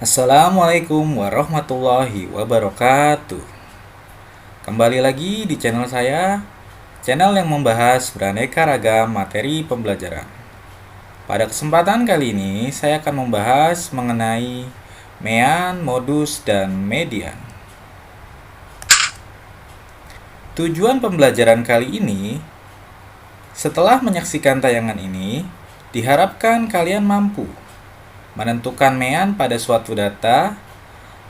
Assalamualaikum warahmatullahi wabarakatuh. Kembali lagi di channel saya, channel yang membahas beraneka ragam materi pembelajaran. Pada kesempatan kali ini, saya akan membahas mengenai mean, modus, dan median. Tujuan pembelajaran kali ini, setelah menyaksikan tayangan ini, diharapkan kalian mampu menentukan mean pada suatu data,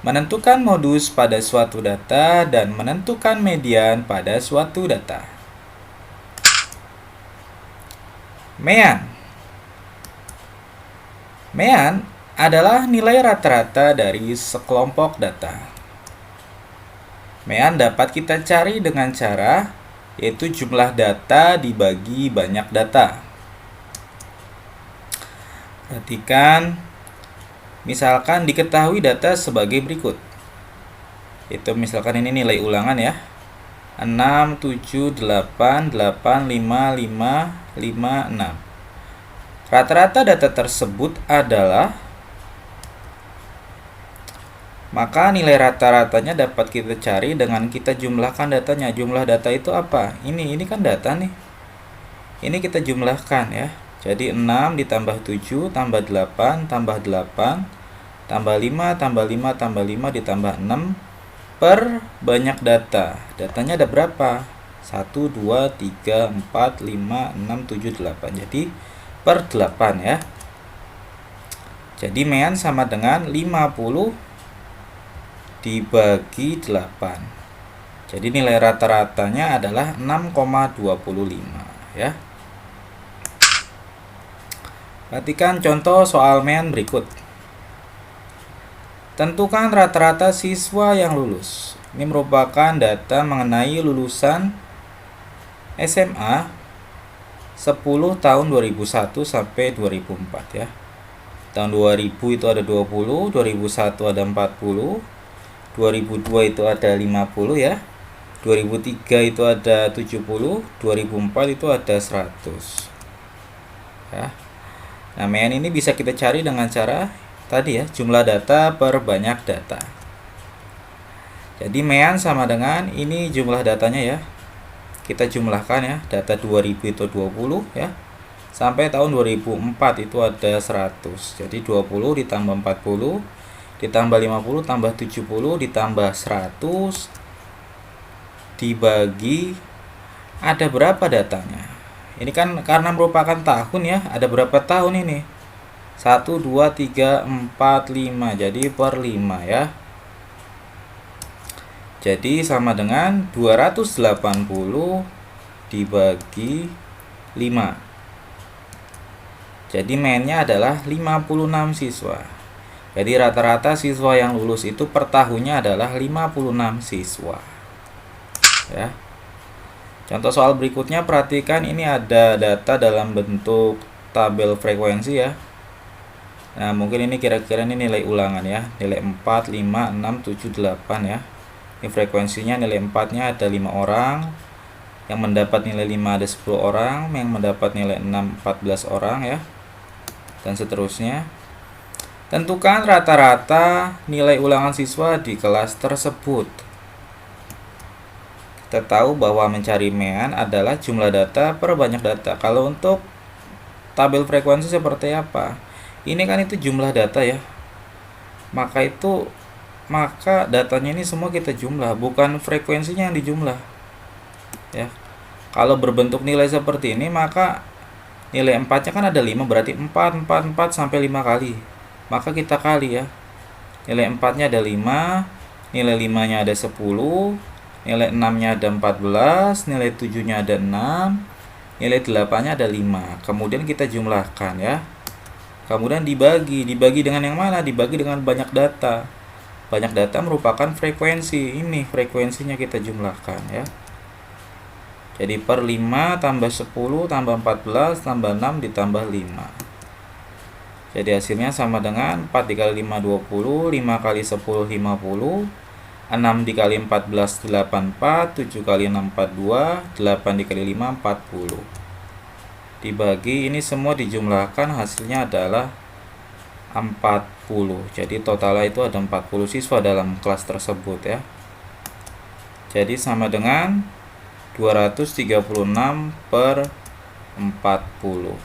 menentukan modus pada suatu data, dan menentukan median pada suatu data. Mean. Mean adalah nilai rata-rata dari sekelompok data. Mean dapat kita cari dengan cara yaitu jumlah data dibagi banyak data. Perhatikan, misalkan diketahui data sebagai berikut. Itu misalkan ini nilai ulangan ya. 6, 7, 8, 8, 5, 5, 5, 6. Rata-rata data tersebut adalah, maka nilai rata-ratanya dapat kita cari dengan kita jumlahkan datanya. Jumlah data itu apa? Ini kan data nih. Ini kita jumlahkan ya. Jadi 6 ditambah 7 tambah 8 tambah 8 tambah 5 tambah 5 tambah 5 ditambah 6 per banyak data. Datanya ada berapa? 1, 2, 3, 4, 5, 6, 7, 8. Jadi per 8 ya. Jadi mean sama dengan 50 dibagi 8. Jadi nilai rata-ratanya adalah 6,25 ya. Perhatikan contoh soal mean berikut. Tentukan rata-rata siswa yang lulus. Ini merupakan data mengenai lulusan SMA 10 tahun 2001 sampai 2004 ya. Tahun 2000 itu ada 20, 2001 ada 40, 2002 itu ada 50 ya. 2003 itu ada 70, 2004 itu ada 100. Ya. Nah, mean ini bisa kita cari dengan cara tadi ya, jumlah data per banyak data. Jadi mean sama dengan ini jumlah datanya ya. Kita jumlahkan ya, data 2000 itu 20 ya. Sampai tahun 2004 itu ada 100. Jadi 20 ditambah 40 ditambah 50 tambah 70 ditambah 100 dibagi ada berapa datanya? Ini kan karena merupakan tahun ya, ada berapa tahun ini? 1, 2, 3, 4, 5. Jadi per 5 ya. Jadi sama dengan 280 dibagi 5. Jadi meannya adalah 56 siswa. Jadi rata-rata siswa yang lulus itu per tahunnya adalah 56 siswa. Ya. Contoh soal berikutnya, perhatikan ini ada data dalam bentuk tabel frekuensi ya. Nah, mungkin ini kira-kira ini nilai ulangan ya. Nilai 4, 5, 6, 7, 8 ya. Ini frekuensinya nilai 4-nya ada 5 orang. Yang mendapat nilai 5 ada 10 orang. Yang mendapat nilai 6, 14 orang ya. Dan seterusnya. Tentukan rata-rata nilai ulangan siswa di kelas tersebut. Kita tahu bahwa mencari mean adalah jumlah data per banyak data. Kalau untuk tabel frekuensi seperti apa? Ini kan itu jumlah data ya. Maka datanya ini semua kita jumlah, bukan frekuensinya yang dijumlah. Ya. Kalau berbentuk nilai seperti ini, maka nilai 4-nya kan ada 5, berarti 4 sampai 5 kali. Maka kita kali ya. Nilai 4-nya ada 5, nilai 5-nya ada 10, nilai 6-nya ada 14, nilai 7-nya ada 6, nilai 8-nya ada 5. Kemudian kita jumlahkan ya. Kemudian dibagi dengan yang mana? Dibagi dengan banyak data. Banyak data merupakan frekuensi. Ini frekuensinya kita jumlahkan ya. Jadi per 5 tambah 10 tambah 14 tambah 6 ditambah 5. Jadi hasilnya sama dengan 4 dikali 5 20, 5 kali 10 50, 6 dikali 14 84, 7 kali 6 42, 8 dikali 5 40. Dibagi ini semua dijumlahkan hasilnya adalah 40. Jadi totalnya itu ada 40 siswa dalam kelas tersebut ya. Jadi sama dengan 236 per 40.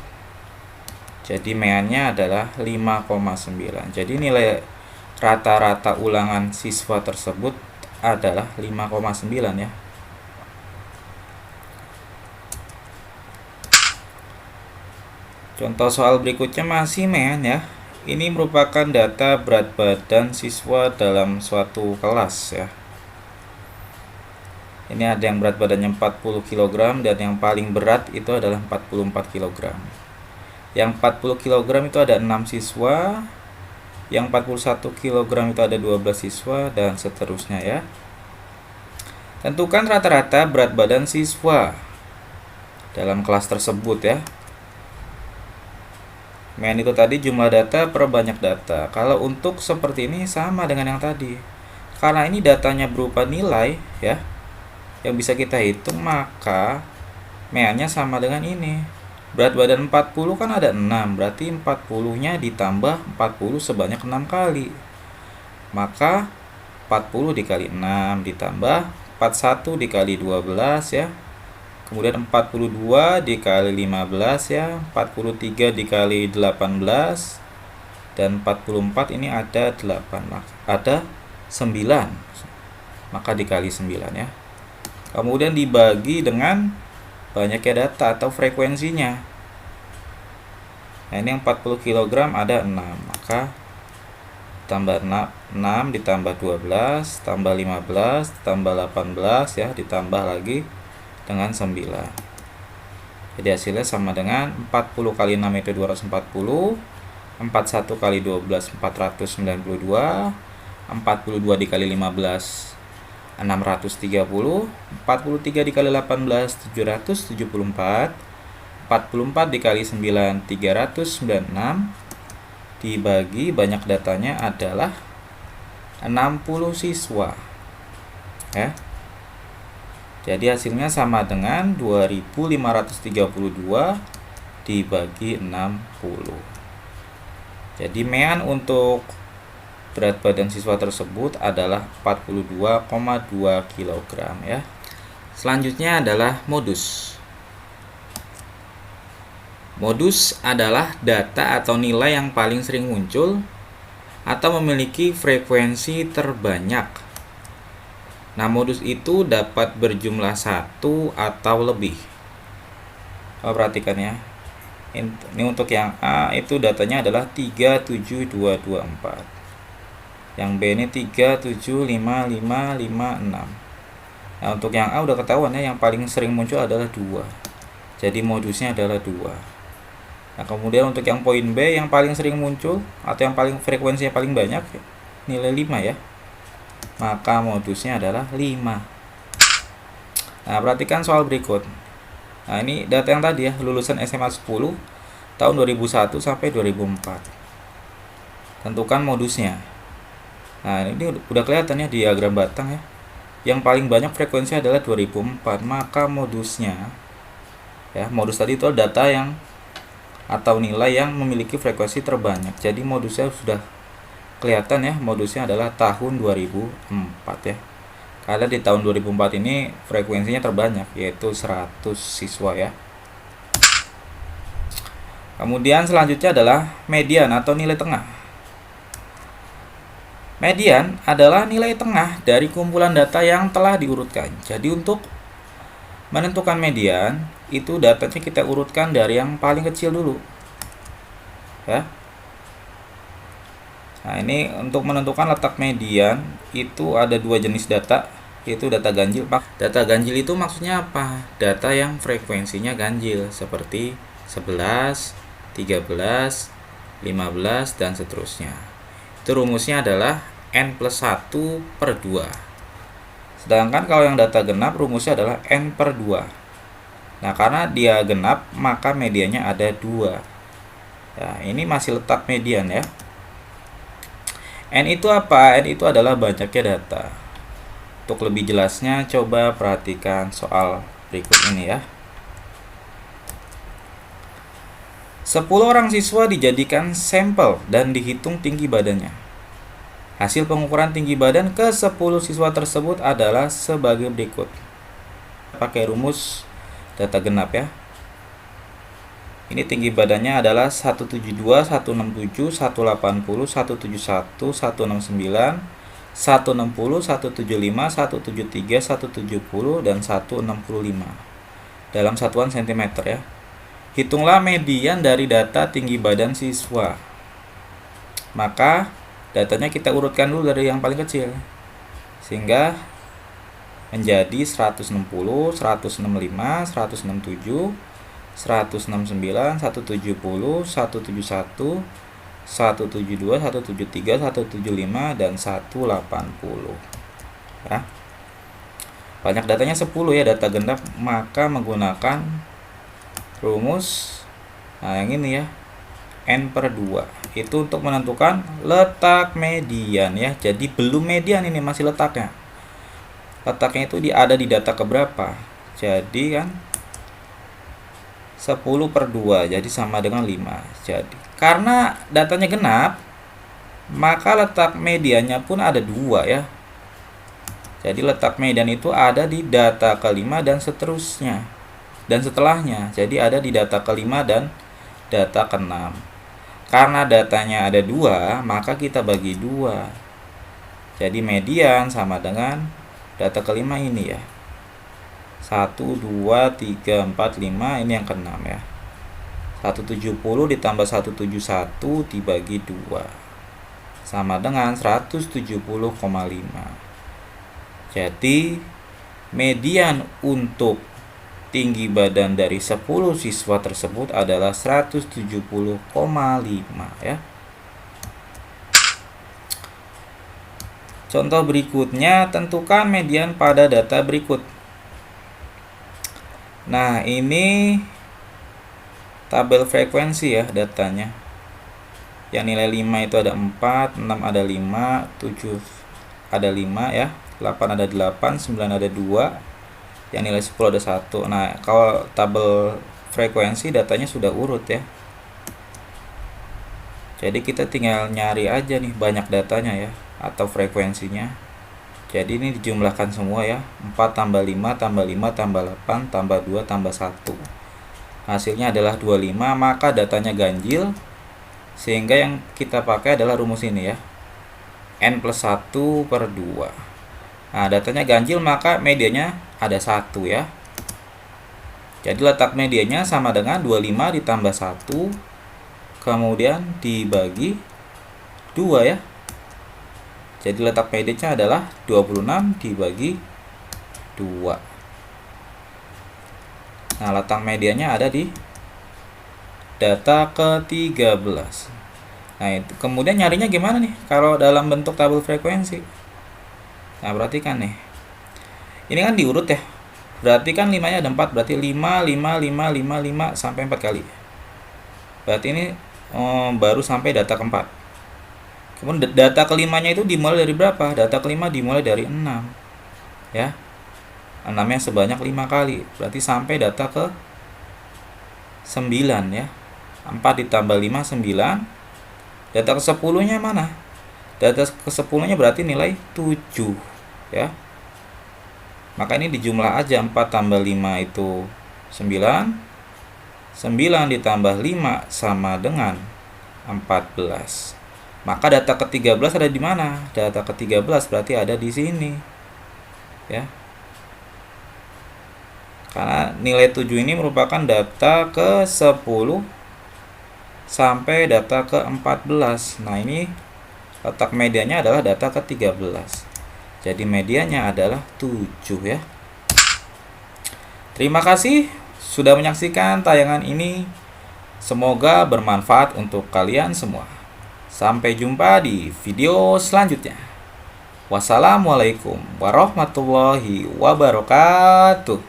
Jadi meannya adalah 5,9. Jadi nilai rata-rata ulangan siswa tersebut adalah 5,9 ya. Contoh soal berikutnya masih mean ya. Ini merupakan data berat badan siswa dalam suatu kelas ya. Ini ada yang berat badannya 40 kg dan yang paling berat itu adalah 44 kg. Yang 40 kg itu ada 6 siswa, yang 41 kg itu ada 12 siswa dan seterusnya ya. Tentukan rata-rata berat badan siswa dalam kelas tersebut ya. Mean itu tadi jumlah data per banyak data. Kalau untuk seperti ini sama dengan yang tadi. Karena ini datanya berupa nilai ya, yang bisa kita hitung, maka meannya sama dengan ini. Berat badan 40 kan ada 6, berarti 40-nya ditambah 40 sebanyak 6 kali. Maka 40 dikali 6 ditambah 41 dikali 12 ya. Kemudian 42 dikali 15 ya, 43 dikali 18, dan 44 ini ada 8, ada 9, maka dikali 9 ya. Kemudian dibagi dengan banyaknya data atau frekuensinya. Nah ini yang 40 kg ada 6, maka tambah 6 ditambah 12 tambah 15 tambah 18 ya, ditambah lagi dengan 9. Jadi hasilnya sama dengan 40 kali 6 itu 240, 41 kali 12 492, 42 dikali 15 630, 43 dikali 18 774, 44 dikali 9 396, dibagi banyak datanya adalah 60 siswa ya. Jadi hasilnya sama dengan 2532 dibagi 60. Jadi mean untuk berat badan siswa tersebut adalah 42,2 kg ya. Selanjutnya adalah modus. Modus adalah data atau nilai yang paling sering muncul atau memiliki frekuensi terbanyak. Nah, modus itu dapat berjumlah 1 atau lebih. Perhatikan ya. Ini untuk yang A itu datanya adalah 37224. Yang B ini 375556. Nah, untuk yang A udah ketahuan ya, yang paling sering muncul adalah 2. Jadi modusnya adalah 2. Nah, kemudian untuk yang poin B yang paling sering muncul atau yang paling frekuensinya paling banyak nilai 5 ya. Maka modusnya adalah 5. Nah, perhatikan soal berikut. Nah, ini data yang tadi ya, lulusan SMA 10 tahun 2001 sampai 2004. Tentukan modusnya. Nah, ini udah kelihatan ya diagram batang ya. Yang paling banyak frekuensi adalah 2004, maka modusnya ya, modus tadi itu data yang atau nilai yang memiliki frekuensi terbanyak. Jadi modusnya sudah kelihatan ya, modusnya adalah tahun 2004 ya. Karena di tahun 2004 ini frekuensinya terbanyak, yaitu 100 siswa ya. Kemudian selanjutnya adalah median atau nilai tengah. Median adalah nilai tengah dari kumpulan data yang telah diurutkan. Jadi untuk menentukan median, itu datanya kita urutkan dari yang paling kecil dulu ya. Nah, ini untuk menentukan letak median itu ada 2 jenis data, yaitu data ganjil. Data ganjil itu maksudnya apa? Data yang frekuensinya ganjil seperti 11, 13, 15 dan seterusnya. Itu rumusnya adalah N+1 per 2. Sedangkan kalau yang data genap rumusnya adalah N per 2. Nah, karena dia genap maka mediannya ada 2. Nah, ini masih letak median ya. N itu apa? N itu adalah banyaknya data. Untuk lebih jelasnya coba perhatikan soal berikut ini ya. 10 orang siswa dijadikan sampel dan dihitung tinggi badannya. Hasil pengukuran tinggi badan ke 10 siswa tersebut adalah sebagai berikut. Pakai rumus data genap ya. Ini tinggi badannya adalah 172, 167, 180, 171, 169, 160, 175, 173, 170, dan 165 dalam satuan cm ya. Hitunglah median dari data tinggi badan siswa. Maka datanya kita urutkan dulu dari yang paling kecil, sehingga menjadi 160, 165, 167, 169, 170, 171, 172, 173, 175, dan 180 ya. Banyak datanya 10 ya, data genap, maka menggunakan rumus yang ini ya, N/2 itu untuk menentukan letak median ya. Jadi belum median, ini masih letaknya. Letaknya itu ada di data keberapa? Jadi kan 10/2, jadi sama dengan 5. Jadi karena datanya genap, maka letak mediannya pun ada 2 ya. Jadi letak median itu ada di data ke-5 dan seterusnya, dan setelahnya. Jadi ada di data ke-5 dan data ke-6. Karena datanya ada 2, maka kita bagi 2. Jadi median sama dengan data ke-5 ini ya. 1, 2, 3, 4, 5, ini yang ke-6 ya. 170 ditambah 171 dibagi 2 sama dengan 170,5. Jadi median untuk tinggi badan dari 10 siswa tersebut adalah 170,5 ya. Contoh berikutnya, tentukan median pada data berikut. Nah, ini tabel frekuensi ya datanya. Yang nilai 5 itu ada 4, 6 ada 5, 7 ada 5 ya, 8 ada 8, 9 ada 2, yang nilai 10 ada 1. Nah, kalau tabel frekuensi datanya sudah urut ya. Jadi kita tinggal nyari aja nih banyak datanya ya, atau frekuensinya. Jadi ini dijumlahkan semua ya, 4 tambah 5 tambah 5 tambah 8 tambah 2 tambah 1. Hasilnya adalah 25, maka datanya ganjil, sehingga yang kita pakai adalah rumus ini ya, N+1/2. Nah, datanya ganjil, maka medianya ada 1 ya. Jadi letak medianya sama dengan 25 ditambah 1, kemudian dibagi 2 ya. Jadi letak medianya adalah 26 dibagi 2. Nah, letak medianya ada di data ke-13. Nah, itu kemudian nyarinya gimana nih kalau dalam bentuk tabel frekuensi? Nah, perhatikan nih. Ini kan diurut ya. Berarti kan 5-nya ada 4, berarti 5, 5, 5, 5, 5 sampai 4 kali. Berarti ini baru sampai data keempat. Kemudian data ke-5-nya itu dimulai dari berapa? Data ke-5 dimulai dari 6. Ya. 6-nya sebanyak 5 kali. Berarti sampai data ke-9 ya. 4 ditambah 5, 9. Data ke-10-nya mana? Data ke-10-nya berarti nilai 7 ya. Maka ini dijumlah aja, 4 tambah 5 itu 9. 9 ditambah 5 sama dengan 14. Maka data ke-13 ada di mana? Data ke-13 berarti ada di sini. Ya. Karena nilai 7 ini merupakan data ke-10 sampai data ke-14. Nah, ini letak medianya adalah data ke-13. Jadi medianya adalah 7 ya. Terima kasih sudah menyaksikan tayangan ini. Semoga bermanfaat untuk kalian semua. Sampai jumpa di video selanjutnya. Wassalamualaikum warahmatullahi wabarakatuh.